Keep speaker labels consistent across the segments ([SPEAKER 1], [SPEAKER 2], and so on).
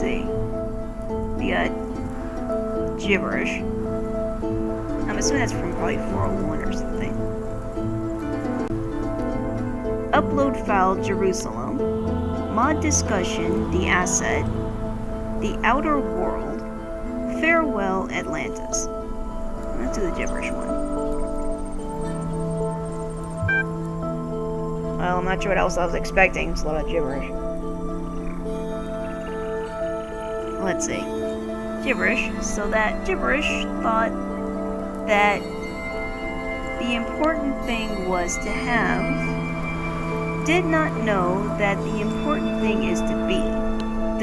[SPEAKER 1] see. We got gibberish. I'm assuming that's from probably 401 or something. Upload file Jerusalem. Mod discussion, the asset. The outer world. Farewell Atlantis. Let's do the gibberish one. Well, I'm not sure what else I was expecting. It's a lot of gibberish. Let's see. Gibberish. So that gibberish thought that the important thing was to have, did not know that the important thing is to be.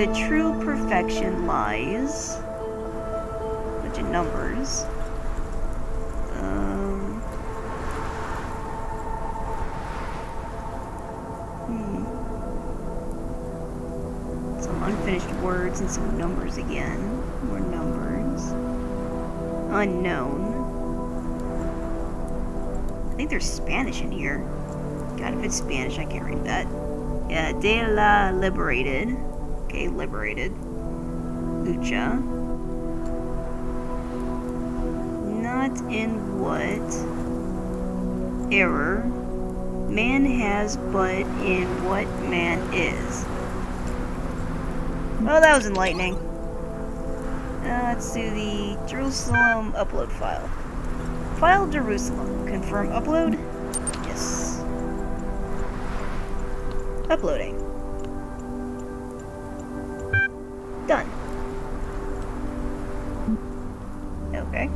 [SPEAKER 1] The true perfection lies. Bunch of numbers. Some unfinished words and some numbers again. More numbers. Unknown. I think there's Spanish in here. God, if it's Spanish, I can't read that. Yeah, de la liberated. Okay, liberated. Ucha. Not in what? Error. Man has but in what man is. Oh, that was enlightening. Let's do the Jerusalem upload file. File Jerusalem. Confirm upload. Yes. Uploading. Done. Okay.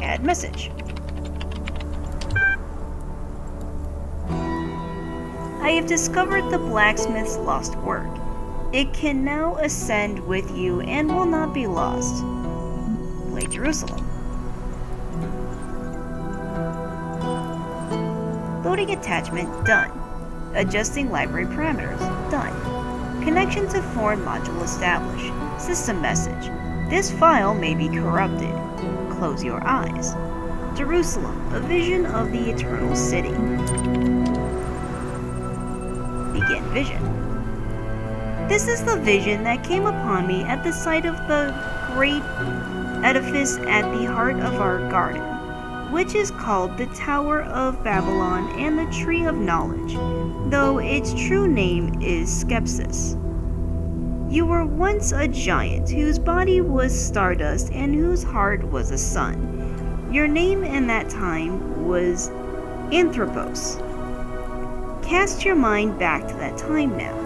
[SPEAKER 1] Add message. I have discovered the blacksmith's lost work. It can now ascend with you and will not be lost. Play Jerusalem. Loading attachment done. Adjusting library parameters done. Connection to foreign module established. System message. This file may be corrupted. Close your eyes. Jerusalem, a vision of the eternal city. Begin vision. This is the vision that came upon me at the sight of the great edifice at the heart of our garden, which is called the Tower of Babylon and the Tree of Knowledge, though its true name is Skepsis. You were once a giant whose body was stardust and whose heart was a sun. Your name in that time was Anthropos. Cast your mind back to that time now.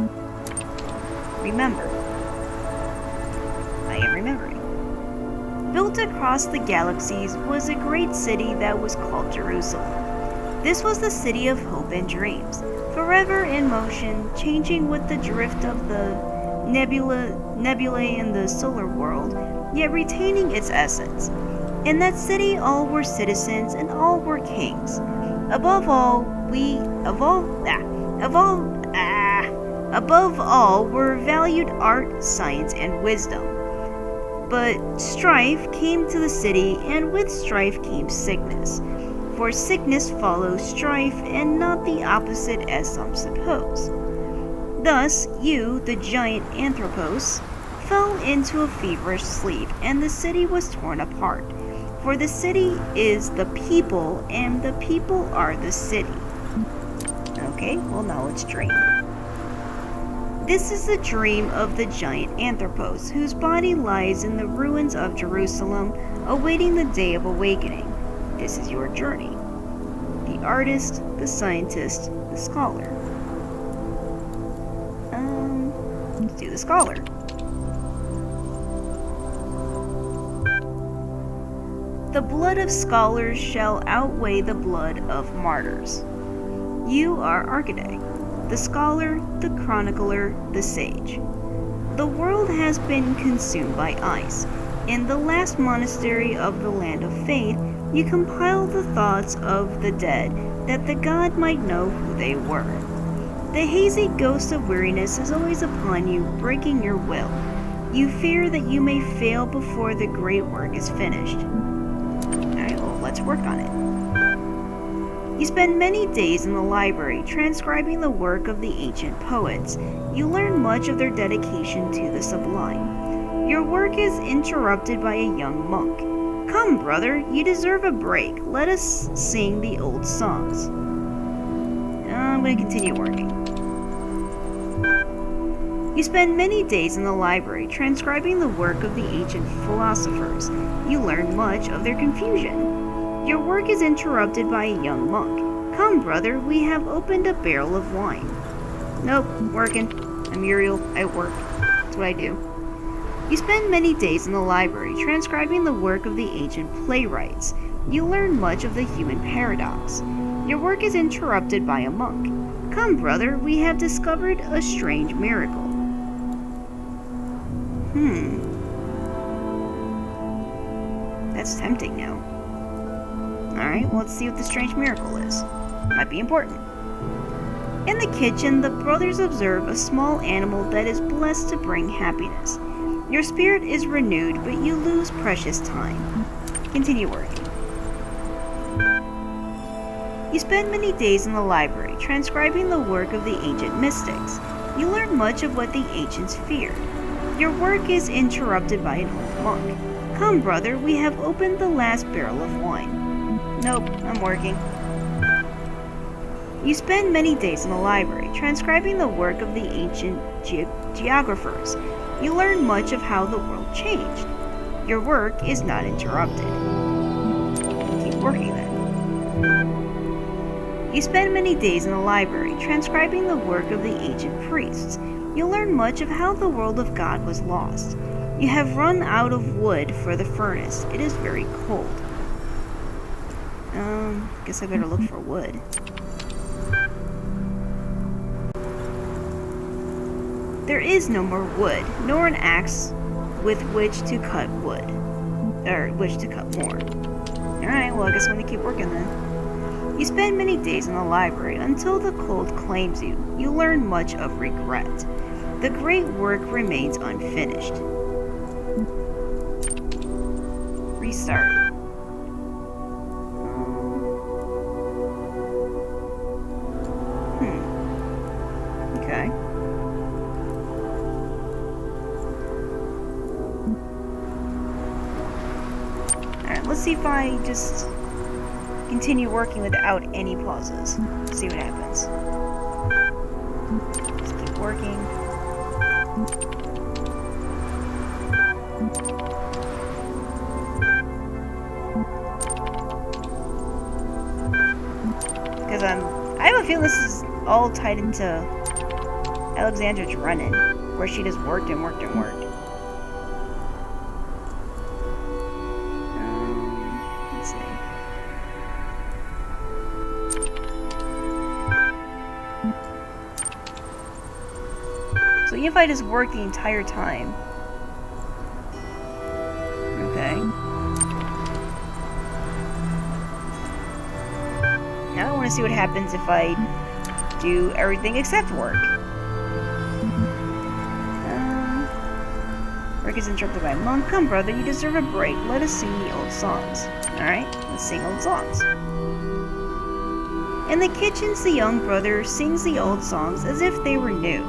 [SPEAKER 1] Remember. I am remembering. Built across the galaxies was a great city that was called Jerusalem. This was the city of hope and dreams, forever in motion, changing with the drift of the nebulae in the solar world, yet retaining its essence. In that city all were citizens and all were kings. Above all were valued art, science, and wisdom. But strife came to the city, and with strife came sickness. For sickness follows strife, and not the opposite as some suppose. Thus, you, the giant Anthropos, fell into a feverish sleep, and the city was torn apart. For the city is the people, and the people are the city. Okay, well now let's dream. This is the dream of the giant Anthropos, whose body lies in the ruins of Jerusalem, awaiting the day of awakening. This is your journey. The artist, the scientist, the scholar. Let's do the scholar. The blood of scholars shall outweigh the blood of martyrs. You are Archidai, the scholar, the chronicler, the sage. The world has been consumed by ice. In the last monastery of the land of faith, you compile the thoughts of the dead, that the god might know who they were. The hazy ghost of weariness is always upon you, breaking your will. You fear that you may fail before the great work is finished. Alright, well, let's work on it. You spend many days in the library transcribing the work of the ancient poets. You learn much of their dedication to the sublime. Your work is interrupted by a young monk. Come, brother, you deserve a break. Let us sing the old songs. I'm going to continue working. You spend many days in the library transcribing the work of the ancient philosophers. You learn much of their confusion. Your work is interrupted by a young monk. Come, brother, we have opened a barrel of wine. Nope, working. I'm Uriel, I work. That's what I do. You spend many days in the library transcribing the work of the ancient playwrights. You learn much of the human paradox. Your work is interrupted by a monk. Come, brother, we have discovered a strange miracle. That's tempting now. Alright, well, let's see what the strange miracle is. Might be important. In the kitchen, the brothers observe a small animal that is blessed to bring happiness. Your spirit is renewed, but you lose precious time. Continue working. You spend many days in the library transcribing the work of the ancient mystics. You learn much of what the ancients feared. Your work is interrupted by an old monk. Come, brother, we have opened the last barrel of wine. Nope, I'm working. You spend many days in the library transcribing the work of the ancient geographers. You learn much of how the world changed. Your work is not interrupted. Keep working then. You spend many days in the library transcribing the work of the ancient priests. You learn much of how the world of God was lost. You have run out of wood for the furnace. It is very cold. Guess I better look for wood. There is no more wood, nor an axe with which to cut wood. Or which to cut more. Alright, well, I guess I'm going to keep working then. You spend many days in the library until the cold claims you. You learn much of regret. The great work remains unfinished. Restart. Okay. Alright, let's see if I just continue working without any pauses. See what happens. Just keep working. Because I have a feeling this is all tied into Alexandra's running, where she just worked and worked and worked. Let's see. So even if I just work the entire time. Okay. Now I want to see what happens if I do everything except work. Work is interrupted by a monk. Come, brother, you deserve a break. Let us sing the old songs. Alright, let's sing old songs. In the kitchens, the young brother sings the old songs as if they were new.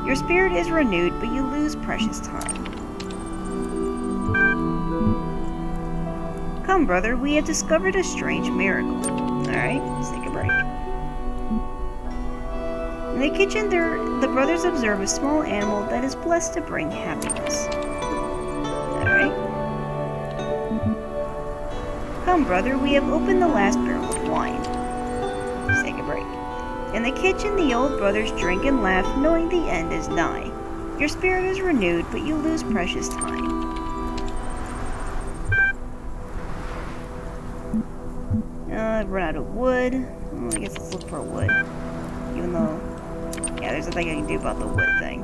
[SPEAKER 1] Your spirit is renewed, but you lose precious time. Come, brother, we have discovered a strange miracle. Alright, let's take a break. In the kitchen, the brothers observe a small animal that is blessed to bring happiness. Alright. Come, brother, we have opened the last barrel of wine. Let's take a break. In the kitchen, the old brothers drink and laugh, knowing the end is nigh. Your spirit is renewed, but you lose precious time. I've run out of wood. Well, I guess let's look for wood. Even though, yeah, there's nothing I can do about the wood thing.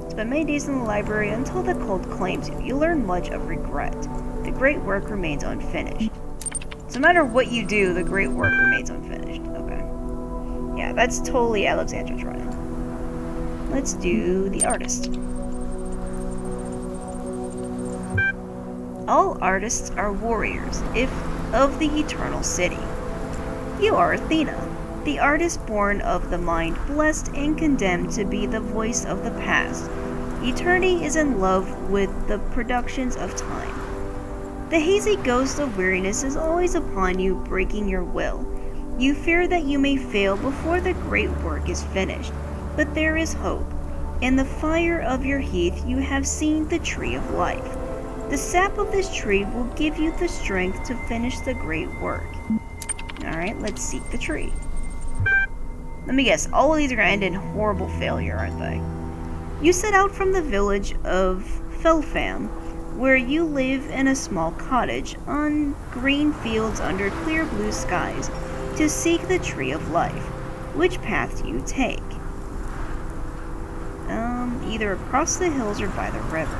[SPEAKER 1] Spend many days in the library until the cold claims you. You learn much of regret. The great work remains unfinished. So no matter what you do, the great work remains unfinished. Okay. Yeah, that's totally Alexandra's running. Let's do the artist. All artists are warriors, if of the eternal city. You are Athena, the artist born of the mind, blessed and condemned to be the voice of the past. Eternity is in love with the productions of time. The hazy ghost of weariness is always upon you, breaking your will. You fear that you may fail before the great work is finished, but there is hope. In the fire of your heath you have seen the tree of life. The sap of this tree will give you the strength to finish the great work. Alright, let's seek the tree. Let me guess, all of these are going to end in horrible failure, aren't they? You set out from the village of Felfam, where you live in a small cottage on green fields under clear blue skies, to seek the tree of life. Which path do you take? Either across the hills or by the river.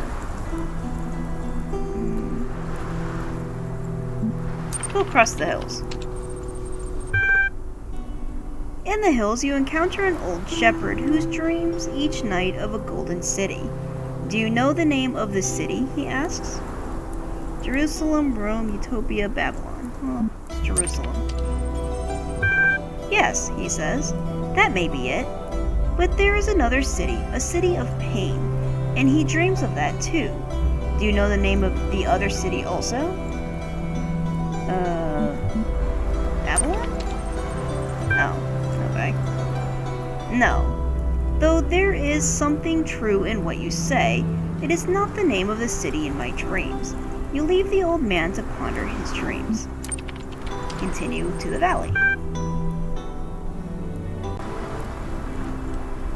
[SPEAKER 1] Go across the hills. In the hills, you encounter an old shepherd who dreams each night of a golden city. Do you know the name of the city? He asks. Jerusalem, Rome, Utopia, Babylon. Well, it's Jerusalem. Yes, he says. That may be it. But there is another city, a city of pain, and he dreams of that too. Do you know the name of the other city also? Babylon? Oh, okay. No. Though there is something true in what you say, it is not the name of the city in my dreams. You leave the old man to ponder his dreams. Continue to the valley.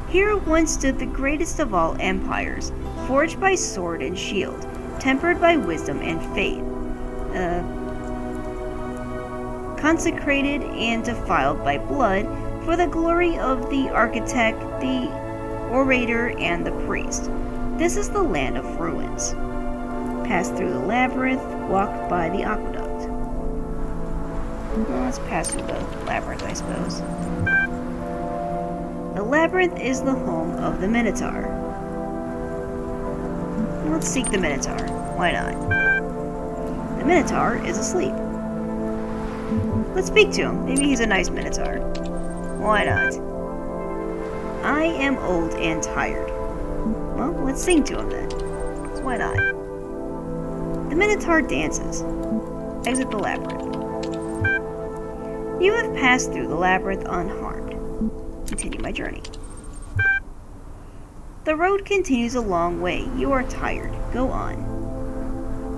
[SPEAKER 1] Here once stood the greatest of all empires, forged by sword and shield, tempered by wisdom and faith, consecrated and defiled by blood, for the glory of the architect, the orator, and the priest. This is the land of ruins. Pass through the labyrinth, walk by the aqueduct. Well, let's pass through the labyrinth, I suppose. The labyrinth is the home of the Minotaur. Let's seek the Minotaur. Why not? The Minotaur is asleep. Let's speak to him. Maybe he's a nice Minotaur. Why not? I am old and tired. Well, let's sing to him then. So why not? The Minotaur dances. Exit the labyrinth. You have passed through the labyrinth unharmed. Continue my journey. The road continues a long way. You are tired. Go on.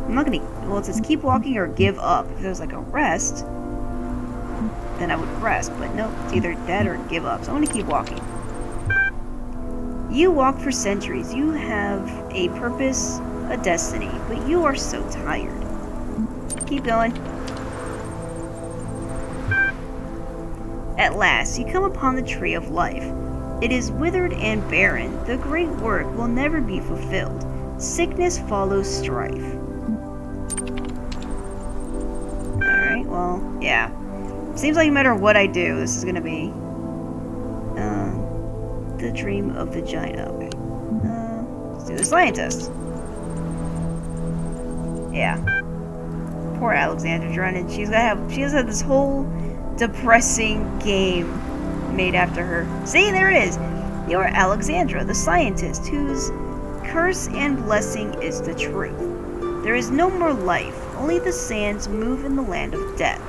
[SPEAKER 1] I'm not gonna... Well, it says keep walking or give up. If there's like a rest, then I would rest. But no, it's either dead or give up. So I'm gonna keep walking. You walk for centuries. You have a purpose, a destiny, but you are so tired. Keep going. At last, you come upon the tree of life. It is withered and barren. The great work will never be fulfilled. Sickness follows strife. Alright, well, yeah. Seems like no matter what I do, this is gonna be the dream of the giant. Okay. Let's do the scientist. Yeah. Poor Alexandra Drennan. She has had this whole depressing game made after her. See, there it is. You are Alexandra, the scientist, whose curse and blessing is the truth. There is no more life. Only the sands move in the land of death.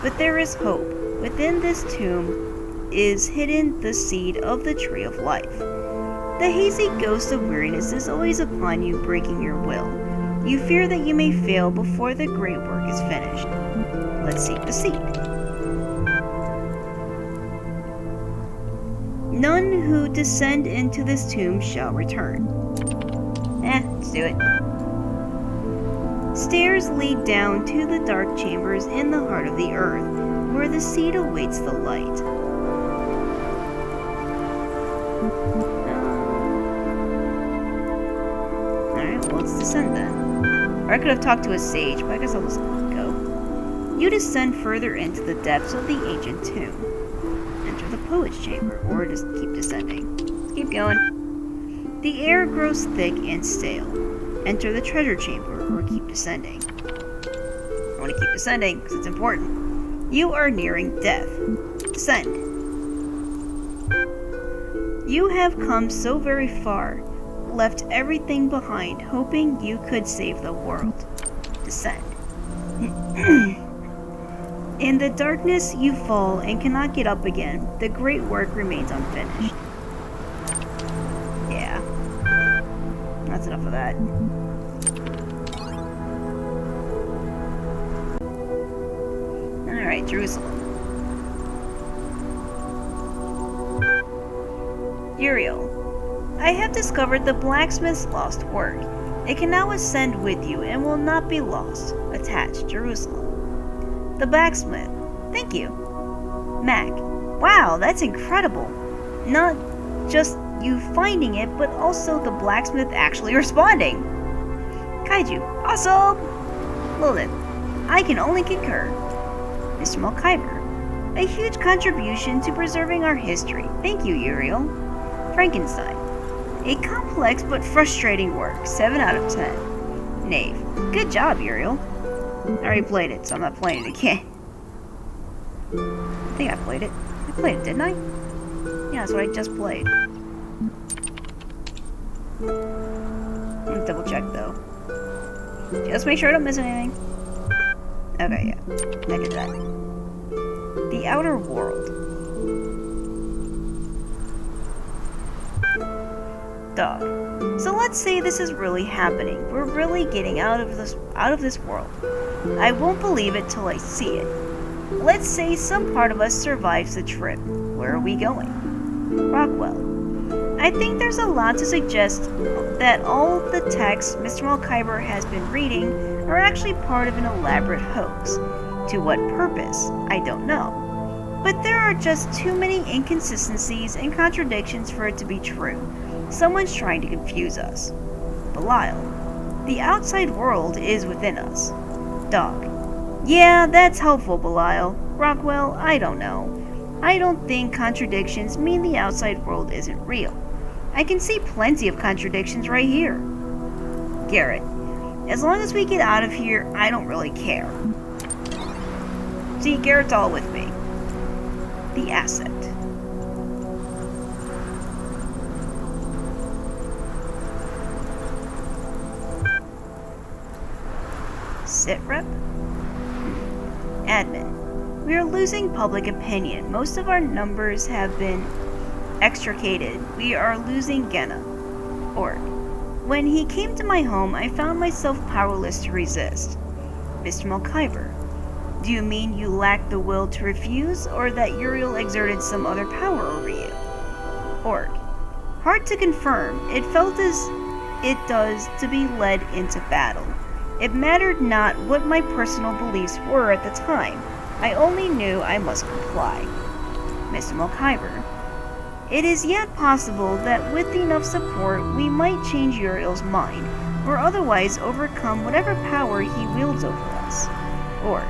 [SPEAKER 1] But there is hope. Within this tomb is hidden the seed of the tree of life. The hazy ghost of weariness is always upon you, breaking your will. You fear that you may fail before the great work is finished. Let's seek the seed. None who descend into this tomb shall return. Let's do it. Stairs lead down to the dark chambers in the heart of the earth, where the seed awaits the light. Alright, well, let's descend then. Or I could have talked to a sage, but I guess I'll just go. You descend further into the depths of the ancient tomb. Enter the poet's chamber, or just keep descending. Keep going. The air grows thick and stale. Enter the treasure chamber, or keep descending. I want to keep descending, because it's important. You are nearing death. Descend. You have come so very far. left everything behind, hoping you could save the world. Descend. In the darkness you fall and cannot get up again. The great work remains unfinished. Yeah. That's enough of that. Alright, Jerusalem. Uriel, I have discovered the blacksmith's lost work. It can now ascend with you and will not be lost. Attached, Jerusalem. The blacksmith. Thank you. Mac. Wow, that's incredible. Not just you finding it, but also the blacksmith actually responding. Kaiju. Awesome! Lilith. I can only concur. Mr. Malkyber. A huge contribution to preserving our history. Thank you, Uriel. Frankenstein. A complex but frustrating work. 7 out of 10. Knave. Good job, Uriel. I already played it, so I'm not playing it again. I think I played it. I played it, didn't I? Yeah, that's what I just played. Let's double check, though. Just make sure I don't miss anything. Okay, yeah. I did that. The Outer World. Dog. So let's say this is really happening. We're really getting out of this world. I won't believe it till I see it. Let's say some part of us survives the trip. Where are we going? Rockwell. I think there's a lot to suggest that all the texts Mr. Malkyber has been reading are actually part of an elaborate hoax. To what purpose? I don't know. But there are just too many inconsistencies and contradictions for it to be true. Someone's trying to confuse us. Belial. The outside world is within us. Dog. Yeah, that's helpful, Belial. Rockwell, I don't know. I don't think contradictions mean the outside world isn't real. I can see plenty of contradictions right here. Garrett. As long as we get out of here, I don't really care. See, Garrett's all with me. The Asset. Sitrep? Admin. We are losing public opinion. Most of our numbers have been extricated. We are losing Gehenna. Orc. When he came to my home, I found myself powerless to resist. Mr. Malkyber. Do you mean you lacked the will to refuse, or that Uriel exerted some other power over you? Orc. Hard to confirm. It felt as it does to be led into battle. It mattered not what my personal beliefs were at the time. I only knew I must comply. Mr. Malkyber. It is yet possible that with enough support we might change Uriel's mind, or otherwise overcome whatever power he wields over us. Orc.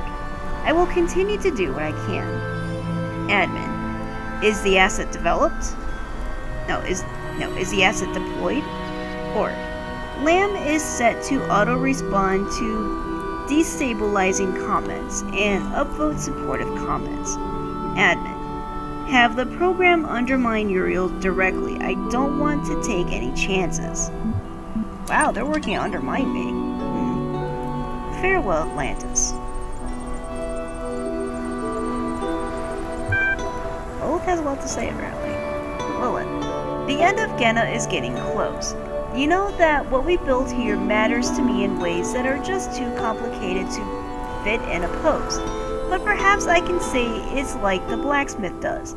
[SPEAKER 1] I will continue to do what I can. Admin. Is the asset developed? Is the asset deployed? Orc. Lamb is set to auto-respond to destabilizing comments and upvote supportive comments. Admin. Have the program undermine Uriel directly. I don't want to take any chances. Wow, they're working to undermine me. Farewell, Atlantis. Lilith has a lot to say, apparently. Lilith. The end of Gehenna is getting close. You know that what we built here matters to me in ways that are just too complicated to fit in a post. But perhaps I can say it's like the blacksmith does,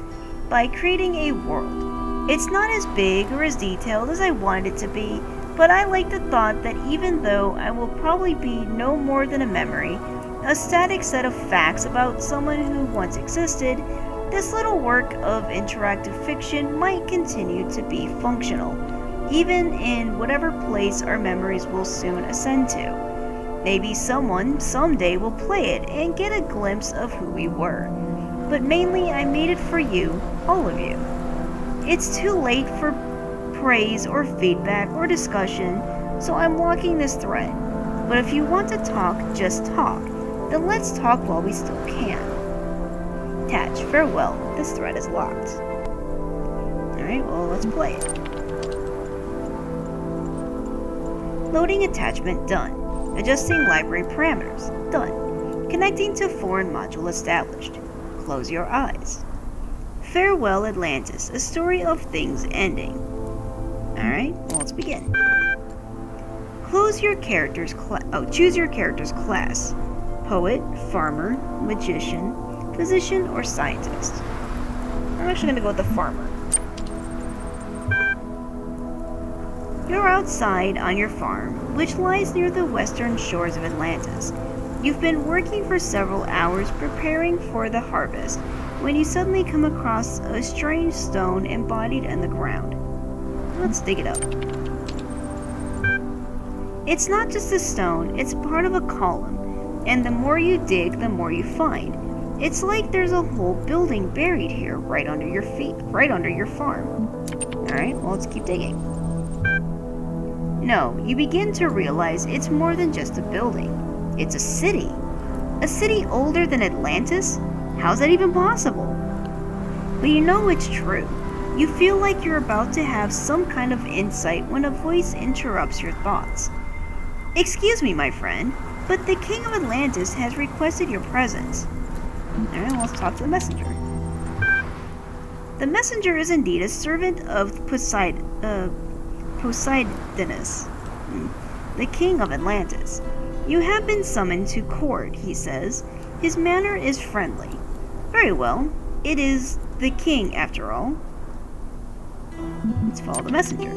[SPEAKER 1] by creating a world. It's not as big or as detailed as I wanted it to be, but I like the thought that even though I will probably be no more than a memory, a static set of facts about someone who once existed, this little work of interactive fiction might continue to be functional, even in whatever place our memories will soon ascend to. Maybe someone someday will play it and get a glimpse of who we were. But mainly I made it for you, all of you. It's too late for praise or feedback or discussion, so I'm locking this thread. But if you want to talk, just talk. Then let's talk while we still can. Tatch, farewell. This thread is locked. Alright, well, let's play it. Loading attachment done. Adjusting library parameters done. Connecting to foreign module established. Close your eyes. Farewell Atlantis, a story of things ending. Alright, well, let's begin. Choose your character's class. Poet, farmer, magician, physician, or scientist. I'm actually going to go with the farmer. You're outside on your farm, which lies near the western shores of Atlantis. You've been working for several hours preparing for the harvest when you suddenly come across a strange stone embodied in the ground. Let's dig it up. It's not just a stone, it's part of a column, and the more you dig, the more you find. It's like there's a whole building buried here right under your feet, right under your farm. Alright, well, let's keep digging. No, you begin to realize it's more than just a building. It's a city. A city older than Atlantis? How's that even possible? But you know it's true. You feel like you're about to have some kind of insight when a voice interrupts your thoughts. Excuse me, my friend, but the King of Atlantis has requested your presence. Alright, let's talk to the messenger. The messenger is indeed a servant of Poseidonus, the King of Atlantis. You have been summoned to court, he says. His manner is friendly. Very well. It is the king, after all. Let's follow the messenger.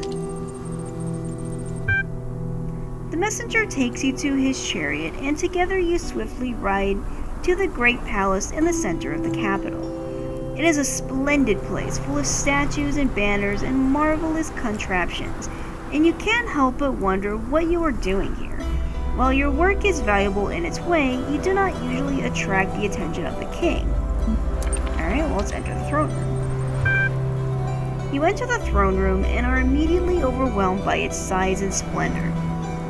[SPEAKER 1] The messenger takes you to his chariot, and together you swiftly ride to the great palace in the center of the capital. It is a splendid place, full of statues and banners and marvelous contraptions, and you can't help but wonder what you are doing here. While your work is valuable in its way, you do not usually attract the attention of the king. Alright, well, let's enter the throne room. You enter the throne room and are immediately overwhelmed by its size and splendor.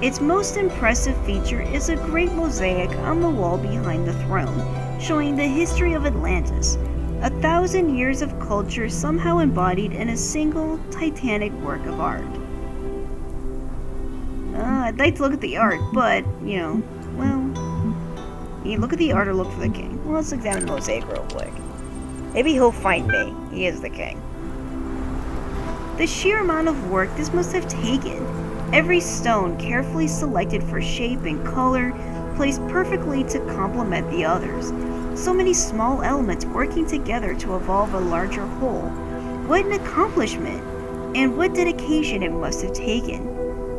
[SPEAKER 1] Its most impressive feature is a great mosaic on the wall behind the throne, showing the history of Atlantis, 1,000 years of culture somehow embodied in a single titanic work of art. I'd like to look at the art, but, you know, well, you look at the art or look for the king. Well, let's examine the mosaic real quick. Maybe he'll find me. He is the king. The sheer amount of work this must have taken. Every stone carefully selected for shape and color, placed perfectly to complement the others. So many small elements working together to evolve a larger whole. What an accomplishment, and what dedication it must have taken.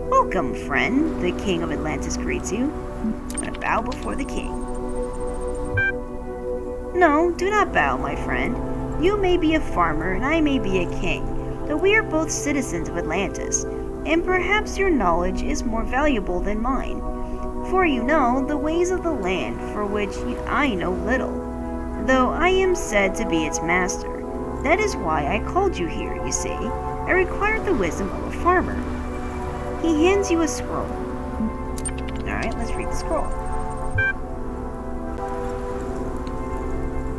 [SPEAKER 1] Welcome, friend, the King of Atlantis greets you. I'm going to bow before the king. No, do not bow, my friend. You may be a farmer and I may be a king, but we are both citizens of Atlantis, and perhaps your knowledge is more valuable than mine. For you know the ways of the land, for which I know little, though I am said to be its master. That is why I called you here, you see. I required the wisdom of a farmer. He hands you a scroll. Alright, let's read the scroll.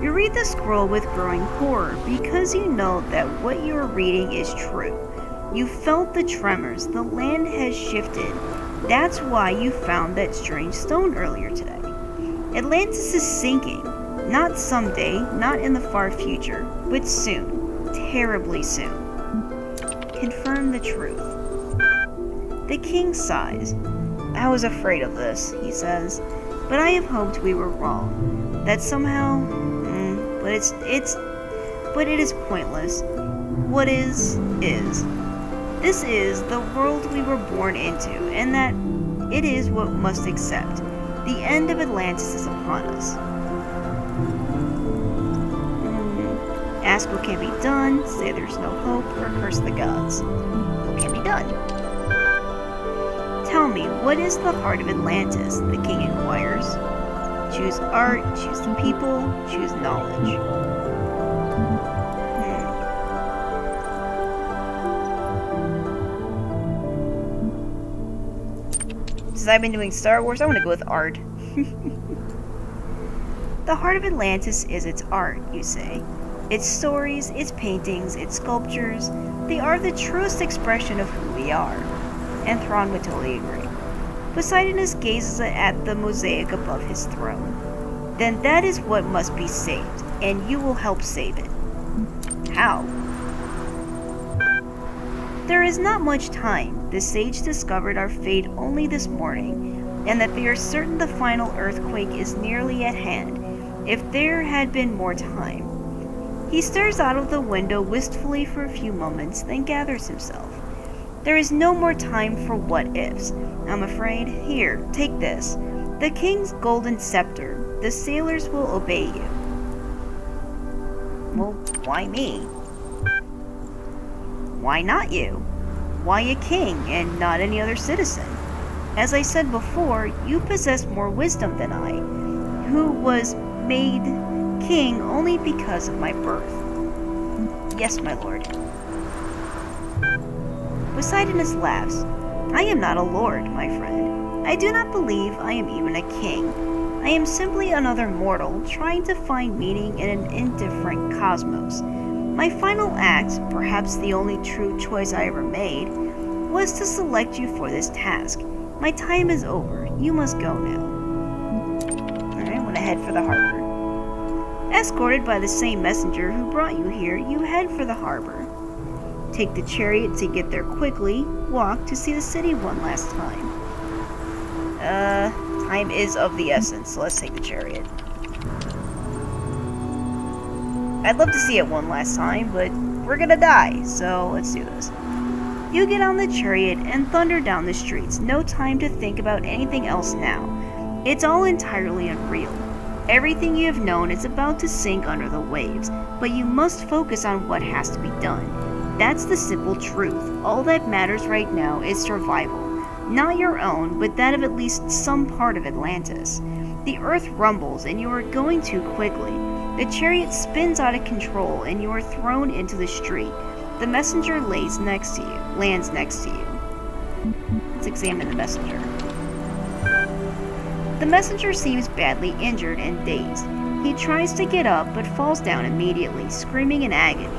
[SPEAKER 1] You read the scroll with growing horror because you know that what you are reading is true. You felt the tremors. The land has shifted. That's why you found that strange stone earlier today. Atlantis is sinking. Not someday, not in the far future, but soon. Terribly soon. Confirm the truth. The king sighs. I was afraid of this, he says, but I have hoped we were wrong. That somehow, but it is pointless. What is. This is the world we were born into, and that it is what we must accept. The end of Atlantis is upon us. Ask what can be done, say there's no hope, or curse the gods. What can be done? Tell me, what is the heart of Atlantis? The king inquires. Choose art, choose the people, choose knowledge. Since I've been doing Star Wars, I'm going to go with art. The heart of Atlantis is its art, you say. Its stories, its paintings, its sculptures, they are the truest expression of who we are. And Thrawn would totally agree. Poseidon gazes at the mosaic above his throne. Then that is what must be saved, and you will help save it. How? There is not much time. The sage discovered our fate only this morning, and that they are certain the final earthquake is nearly at hand, if there had been more time. He stares out of the window wistfully for a few moments, then gathers himself. There is no more time for what-ifs, I'm afraid. Here, take this. The king's golden scepter. The sailors will obey you. Well, why me? Why not you? Why a king and not any other citizen? As I said before, you possess more wisdom than I, who was made king only because of my birth. Yes, my lord. Poseidon laughs. I am not a lord, my friend. I do not believe I am even a king. I am simply another mortal trying to find meaning in an indifferent cosmos. My final act, perhaps the only true choice I ever made, was to select you for this task. My time is over. You must go now. Alright, I'm gonna head for the harbor. Escorted by the same messenger who brought you here, you head for the harbor. Take the chariot to get there quickly, walk to see the city one last time. Time is of the essence, so let's take the chariot. I'd love to see it one last time, but we're gonna die, so let's do this. You get on the chariot and thunder down the streets, no time to think about anything else now. It's all entirely unreal. Everything you have known is about to sink under the waves, but you must focus on what has to be done. That's the simple truth. All that matters right now is survival. Not your own, but that of at least some part of Atlantis. The earth rumbles and you are going too quickly. The chariot spins out of control and you are thrown into the street. The messenger lands next to you. Let's examine the messenger. The messenger seems badly injured and dazed. He tries to get up but falls down immediately, screaming in agony.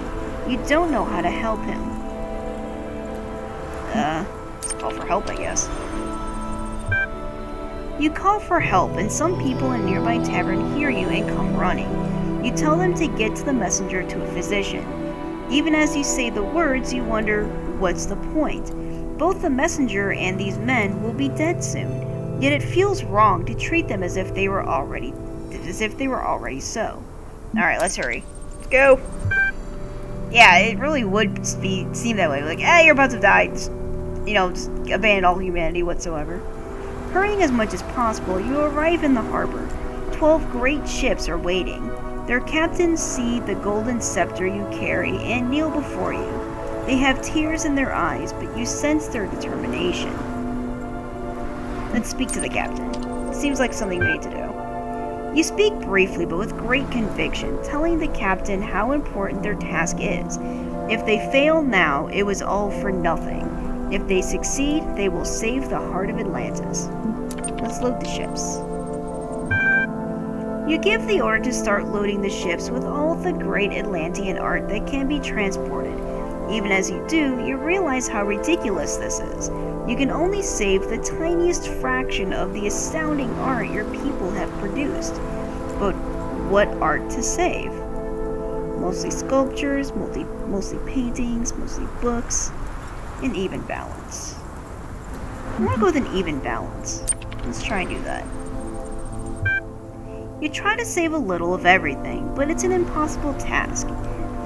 [SPEAKER 1] You don't know how to help him. Let's call for help, I guess. You call for help, and some people in a nearby tavern hear you and come running. You tell them to get to the messenger to a physician. Even as you say the words, you wonder, what's the point? Both the messenger and these men will be dead soon. Yet it feels wrong to treat them as if they were already so. Alright, let's hurry. Let's go! Yeah, it really would seem that way. Like, you're about to die. Just abandon all humanity whatsoever. Hurrying as much as possible, you arrive in the harbor. 12 great ships are waiting. Their captains see the golden scepter you carry and kneel before you. They have tears in their eyes, but you sense their determination. Let's speak to the captain. Seems like something we need to do. You speak briefly but with great conviction, telling the captain how important their task is. If they fail now, it was all for nothing. If they succeed, they will save the heart of Atlantis. Let's load the ships. You give the order to start loading the ships with all the great Atlantean art that can be transported. Even as you do, you realize how ridiculous this is. You can only save the tiniest fraction of the astounding art your people have produced. But what art to save? Mostly sculptures, mostly paintings, mostly books, an even balance. I'm gonna go with an even balance. Let's try and do that. You try to save a little of everything, but it's an impossible task.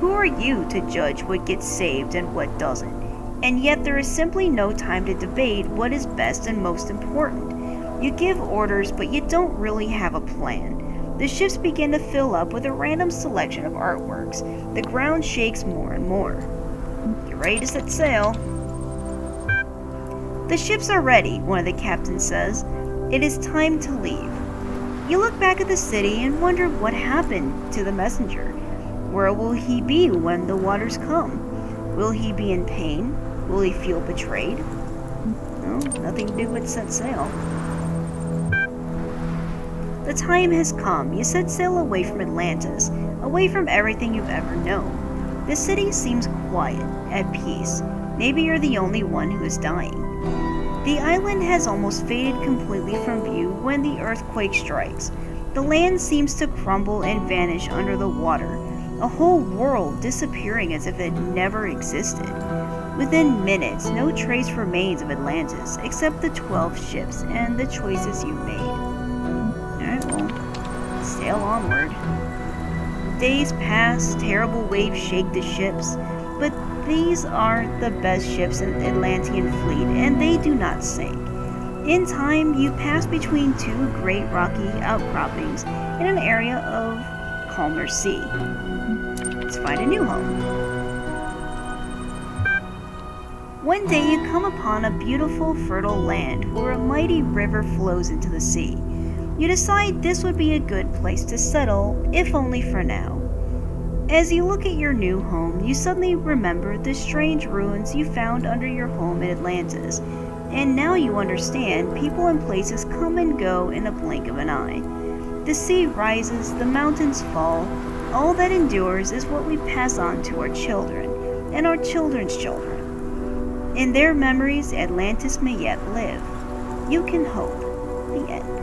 [SPEAKER 1] Who are you to judge what gets saved and what doesn't? And yet there is simply no time to debate what is best and most important. You give orders, but you don't really have a plan. The ships begin to fill up with a random selection of artworks. The ground shakes more and more. Get ready to set sail. The ships are ready, one of the captains says. It is time to leave. You look back at the city and wonder what happened to the messenger. Where will he be when the waters come? Will he be in pain? Will he feel betrayed? No, nothing to do but set sail. The time has come. You set sail away from Atlantis, away from everything you've ever known. The city seems quiet, at peace. Maybe you're the only one who is dying. The island has almost faded completely from view when the earthquake strikes. The land seems to crumble and vanish under the water, a whole world disappearing as if it never existed. Within minutes, no trace remains of Atlantis except the 12 ships and the choices you made. Alright, well, sail onward. Days pass, terrible waves shake the ships, but these are the best ships in the Atlantean fleet, and they do not sink. In time, you pass between two great rocky outcroppings in an area of calmer sea. Let's find a new home. One day you come upon a beautiful, fertile land where a mighty river flows into the sea. You decide this would be a good place to settle, if only for now. As you look at your new home, you suddenly remember the strange ruins you found under your home in Atlantis, and now you understand people and places come and go in a blink of an eye. The sea rises, the mountains fall, all that endures is what we pass on to our children, and our children's children. In their memories, Atlantis may yet live. You can hope. The end.